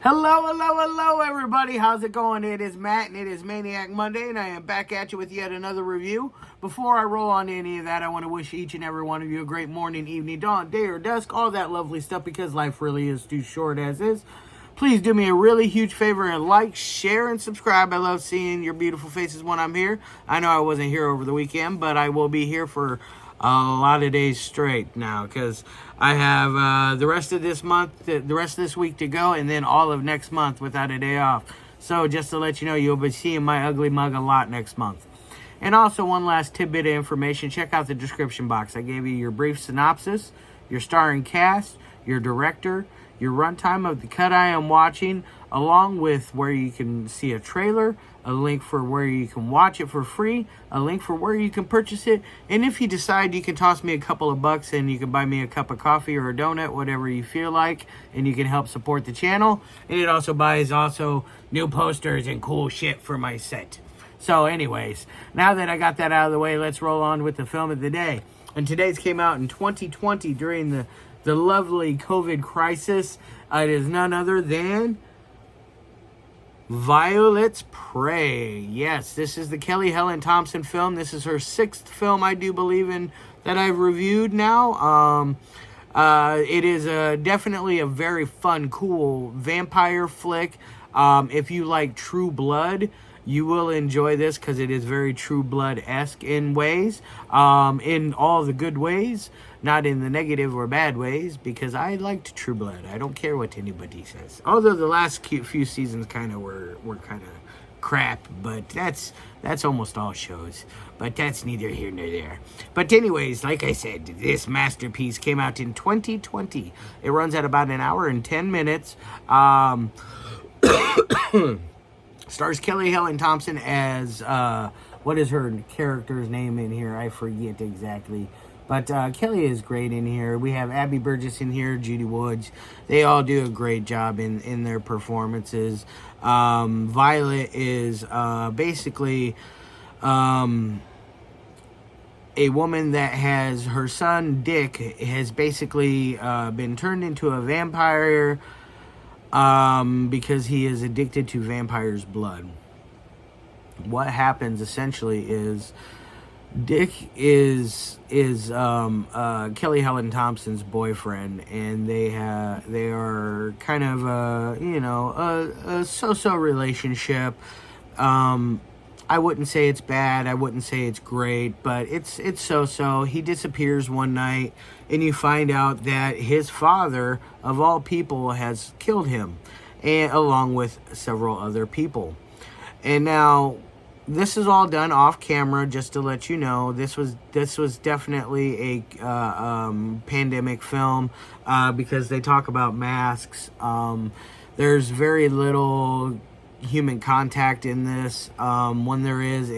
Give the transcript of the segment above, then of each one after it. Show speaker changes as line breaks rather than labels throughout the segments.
Hello, everybody. How's it going? It is Matt, and it is Maniac Monday, and I am back at you with yet another review. Before I roll on to any of that, I want to wish each and every one of you a great morning, evening, dawn, day, or dusk, all that lovely stuff, because life really is too short as is. Please do me a really huge favor and like, share, and subscribe. I love seeing your beautiful faces when I'm here. I know I wasn't here over the weekend, but I will be here for a lot of days straight now, because I have the rest of this month, the rest of this week to go, and then all of next month without a day off. So just to let you know, you'll be seeing my ugly mug a lot next month. And also, one last tidbit of information, check out the description box. I gave you your brief synopsis, your starring cast, your director, your runtime of the cut I am watching, along with where you can see a trailer, a link for where you can watch it for free, a link for where you can purchase it, and if you decide, you can toss me a couple of bucks and you can buy me a cup of coffee or a donut, whatever you feel like, and you can help support the channel. And it also buys new posters and cool shit for my set. So anyways, now that I got that out of the way, let's roll on with the film of the day. And today's came out in 2020 during the lovely COVID crisis. It is none other than Violet's Prey. Yes, this is the Helen Thompson film. This is her sixth film, I do believe, in that I've reviewed now. It is definitely a very fun, cool vampire flick. If you like True Blood, you will enjoy this because it is very True Blood-esque in ways, in all the good ways, not in the negative or bad ways, because I liked True Blood. I don't care what anybody says. Although the last few seasons kind of were kind of crap, but that's almost all shows. But that's neither here nor there. But anyways, like I said, this masterpiece came out in 2020. It runs at about an hour and 10 minutes. Stars Helen Thompson as, what is her character's name in here? I forget exactly. But Kelly is great in here. We have Abby Burgess in here, Judy Woods. They all do a great job in their performances. Violet is basically a woman that has, her son Dick has basically been turned into a vampire because he is addicted to vampires' blood. What happens essentially is Dick is Helen Thompson's boyfriend, and they are kind of a so-so relationship. I wouldn't say it's bad, I wouldn't say it's great, but it's so-so. He disappears one night, and you find out that his father, of all people, has killed him, and along with several other people. And now, this is all done off camera, just to let you know. This was definitely a pandemic film, because they talk about masks. There's very little human contact in this. When there is,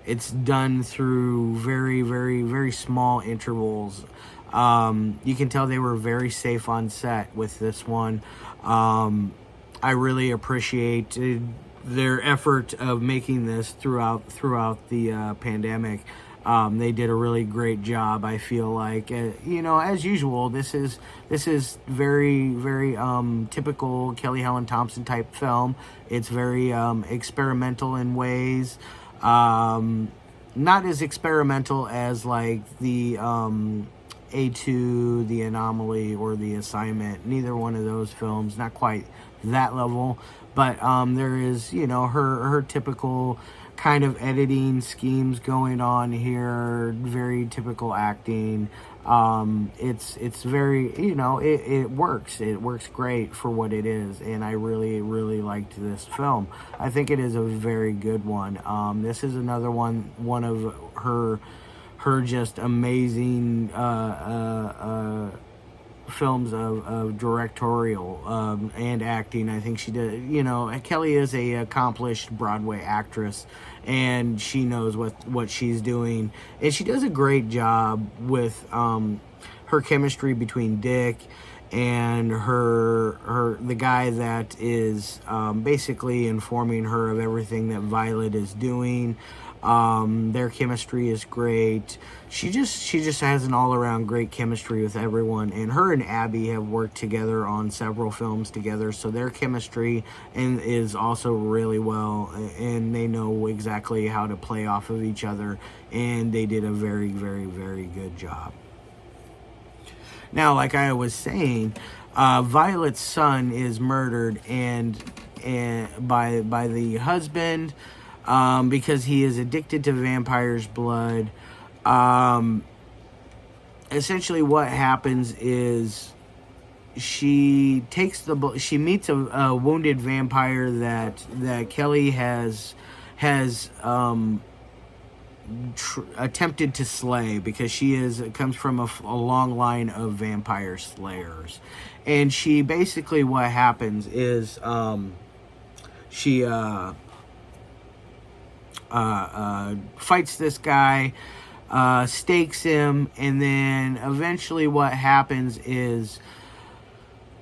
it's done through very, very, very small intervals. You can tell they were very safe on set with this one. I really appreciate their effort of making this throughout the pandemic. They did a really great job, I feel like. As usual, this is very, very typical Helen Thompson type film. It's very experimental in ways. Not as experimental as like the A2, The Anomaly, or The Assignment. Neither one of those films, not quite that level. But there is, her typical kind of editing schemes going on here, very typical acting. It's very, it works. It works great for what it is, and I really, really liked this film. I think it is a very good one. This is another one of her just amazing films of directorial and acting. I think she did. Kelly is a accomplished Broadway actress, and she knows what she's doing, and she does a great job with her chemistry between Dick and the guy that is basically informing her of everything that Violet is doing. Their chemistry is great. She just has an all around great chemistry with everyone, and her and Abby have worked together on several films together, so their chemistry is also really well, and they know exactly how to play off of each other, and they did a very, very, very good job. Now, like I was saying, Violet's son is murdered and by the husband, because he is addicted to vampire's blood. Essentially, what happens is she meets a wounded vampire that Kelly has attempted to slay, because comes from a long line of vampire slayers, and she basically, what happens is she fights this guy, stakes him, and then eventually what happens is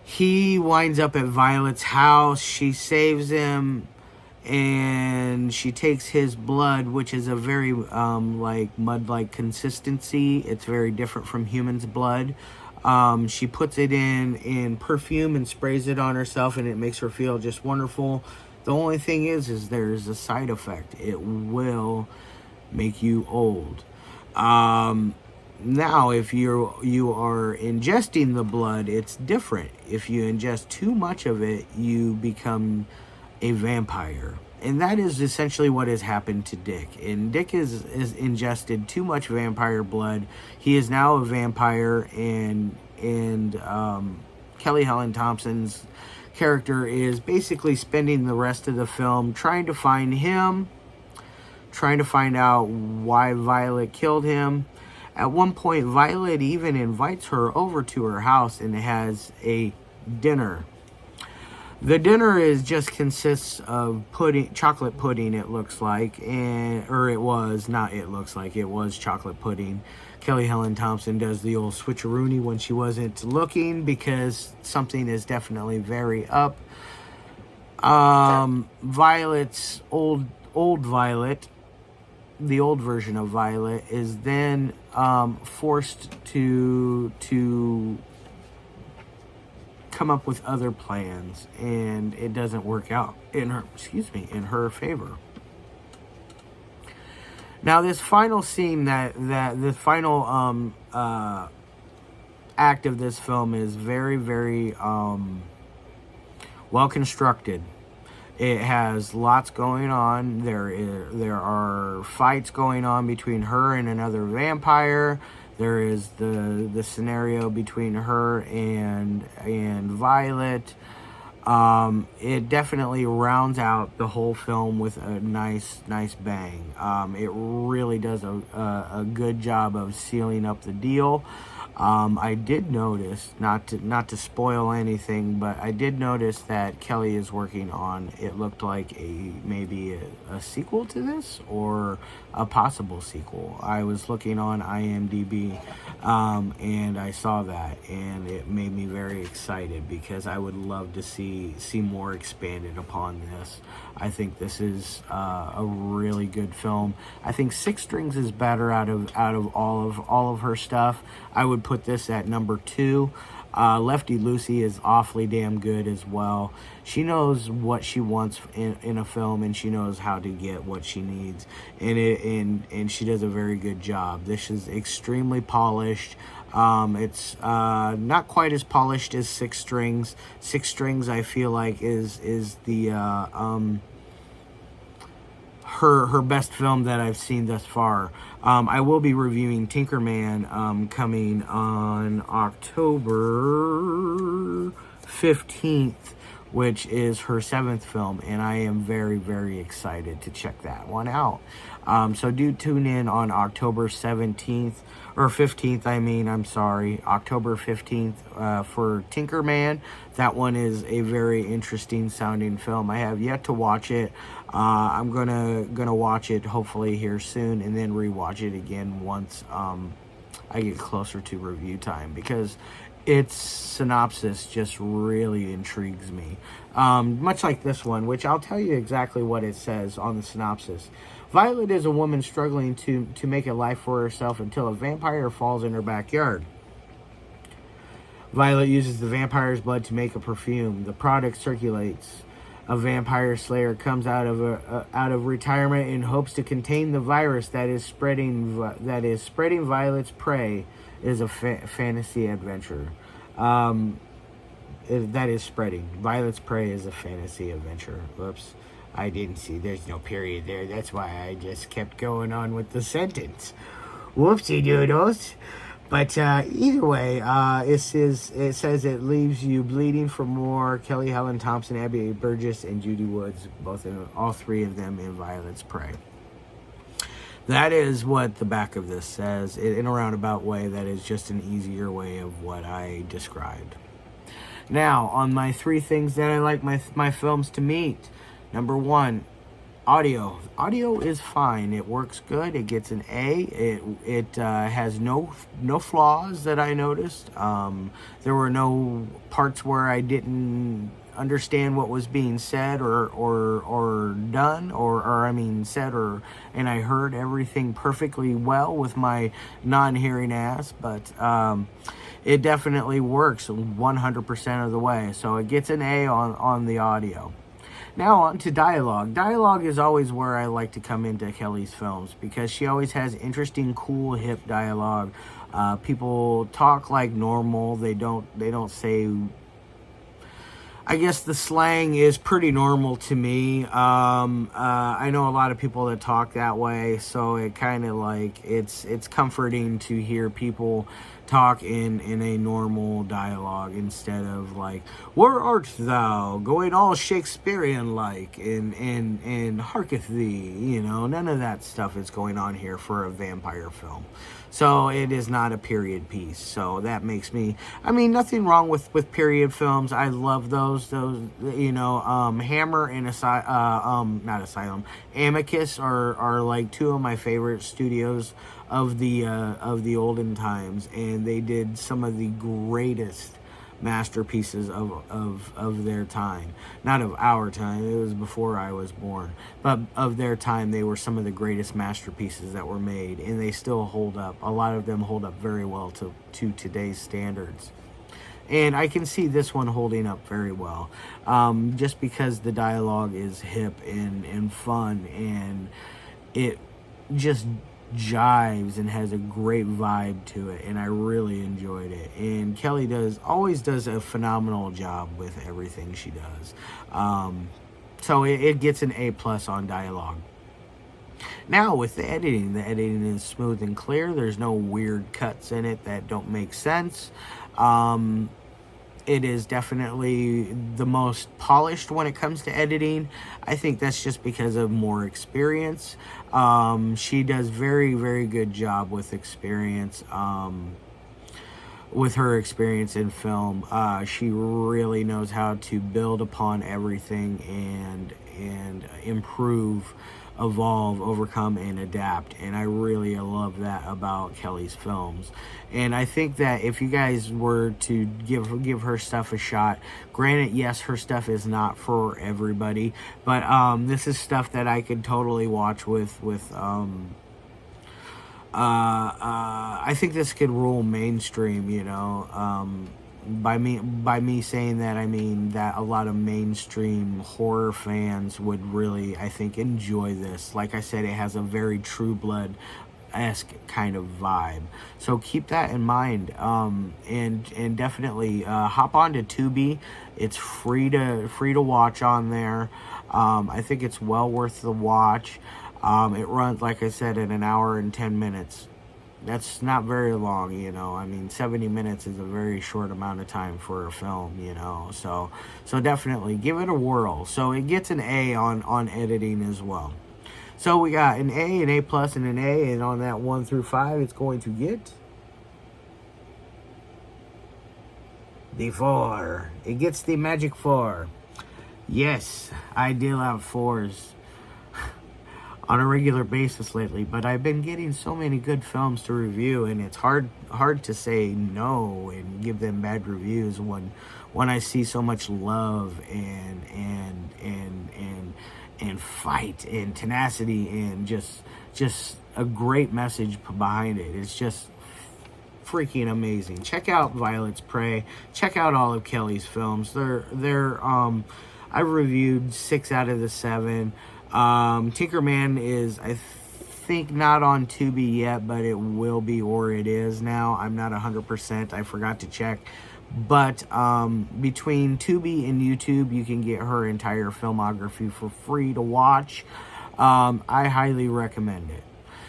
he winds up at Violet's house. She saves him, and she takes his blood, which is a very like mud-like consistency. It's very different from human's blood. She puts it in perfume and sprays it on herself, and it makes her feel just wonderful. The only thing is there's a side effect. It will make you old. Now, if you are ingesting the blood, it's different. If you ingest too much of it, you become a vampire. And that is essentially what has happened to Dick. And Dick is ingested too much vampire blood. He is now a vampire, and Kelly Helen Thompson's character is basically spending the rest of the film trying to find him, trying to find out why Violet killed him. At one point, Violet even invites her over to her house and has a dinner. The dinner consists of chocolate pudding, it looks like, it was chocolate pudding. Kelly Helen Thompson does the old switcheroony when she wasn't looking, because something is definitely very up. Violet's old Violet, the old version of Violet, is then forced to come up with other plans, and it doesn't work out in her favor. Now, this final scene, the final act of this film is very, very well constructed. It has lots going on. There are fights going on between her and another vampire. There is the scenario between her and Violet. It definitely rounds out the whole film with a nice bang. It really does a good job of sealing up the deal. I did notice, not to spoil anything, but I did notice that Kelly is working on, it looked like maybe a sequel to this, or a possible sequel. I was looking on IMDb, and I saw that, and it made me very excited, because I would love to see more expanded upon this. I think this is a really good film. I think Six Strings is better out of all of her stuff. I would put this at number 2. Lefty Lucy is awfully damn good as well. She knows what she wants in a film, and she knows how to get what she needs, and she does a very good job. This is extremely polished. It's not quite as polished as Six Strings. Six Strings, I feel like, is the her best film that I've seen thus far. I will be reviewing Tinkerman coming on October 15th, which is her 7th film, and I am very, very excited to check that one out. So do tune in on October 17th, or 15th, October 15th for Tinkerman. That one is a very interesting sounding film. I have yet to watch it. I'm gonna watch it hopefully here soon, and then rewatch it again once I get closer to review time, because its synopsis just really intrigues me. Much like this one, which I'll tell you exactly what it says on the synopsis. Violet is a woman struggling to make a life for herself until a vampire falls in her backyard. Violet uses the vampire's blood to make a perfume. The product circulates. A vampire slayer comes out of retirement in hopes to contain the virus that is spreading Violet's prey. Is a fantasy adventure. That is spreading. Violet's prey is a fantasy adventure. Whoops. I didn't see. There's no period there. That's why I just kept going on with the sentence. Whoopsie doodles. But either way, it says it leaves you bleeding for more. Kelly, Helen, Thompson, Abby, Burgess, and Judy Woods, all three of them in Violet's Prey. That is what the back of this says. In a roundabout way, that is just an easier way of what I described. Now, on my 3 things that I like my films to meet. Number 1, audio. Audio is fine. It works good. It gets an A. It has no flaws that I noticed. There were no parts where I didn't understand what was being said or done and I heard everything perfectly well with my non-hearing ass, but it definitely works 100% of the way. So it gets an A on the audio. Now on to dialogue. Dialogue is always where I like to come into Kelly's films because she always has interesting, cool, hip dialogue. People talk like normal. They don't say. I guess the slang is pretty normal to me. I know a lot of people that talk that way, so it kind of like it's comforting to hear people talk in a normal dialogue instead of like, "Where art thou?" going all Shakespearean like and harketh thee. None of that stuff is going on here for a vampire film. So it is not a period piece. So that makes me, nothing wrong with period films. I love those, Hammer and not Asylum, Amicus are like 2 of my favorite studios of the olden times, and they did some of the greatest masterpieces of their time. Not of our time, it was before I was born, but of their time. They were some of the greatest masterpieces that were made, and they still hold up. A lot of them hold up very well to today's standards, and I can see this one holding up very well, just because the dialogue is hip and fun, and it just jives and has a great vibe to it, and I really enjoyed it. And Kelly always does a phenomenal job with everything she does. So it gets an A+ on dialogue. Now with the editing is smooth and clear. There's no weird cuts in it that don't make sense. It is definitely the most polished when it comes to editing. I think that's just because of more experience. She does very, very good job with experience. With her experience in film, she really knows how to build upon everything and improve, evolve, overcome, and adapt. And I really love that about Kelly's films. And I think that if you guys were to give her stuff a shot, granted, yes, her stuff is not for everybody, but this is stuff that I could totally watch with I think this could rule mainstream, By me saying that, I mean that a lot of mainstream horror fans would really, I think, enjoy this. Like I said, it has a very True Blood-esque kind of vibe. So keep that in mind, and definitely hop on to Tubi. It's free to watch on there. I think it's well worth the watch. It runs, like I said, in 1 hour and 10 minutes. That's not very long, 70 minutes is a very short amount of time for a film, So definitely give it a whirl. So it gets an A on editing as well. So we got an A, an A+, and an A, and on that 1 through 5, it's going to get the 4. It gets the magic 4. Yes, I deal out 4s. on a regular basis lately, but I've been getting so many good films to review, and it's hard to say no and give them bad reviews when I see so much love and fight and tenacity and just a great message behind it. It's just freaking amazing. Check out Violet's Prey. Check out all of Kelly's films. I've reviewed 6 out of the 7. Tinkerman is, I think, not on Tubi yet, but it will be, or it is now. I'm not 100%. I forgot to check. But between Tubi and YouTube, you can get her entire filmography for free to watch. I highly recommend it.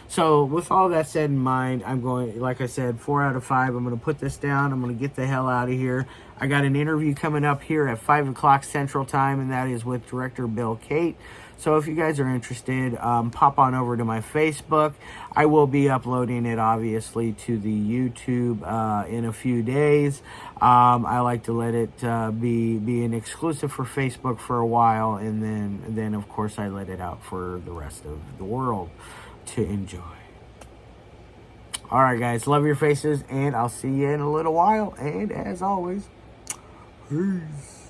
So with all that said in mind, I'm going, like I said, 4 out of 5. I'm going to put this down. I'm going to get the hell out of here. I got an interview coming up here at 5 o'clock Central Time, and that is with director Bill Cate. So if you guys are interested, pop on over to my Facebook. I will be uploading it, obviously, to the YouTube in a few days. I like to let it be an exclusive for Facebook for a while, and then of course I let it out for the rest of the world to enjoy. All right, guys, love your faces, and I'll see you in a little while. And as always, peace.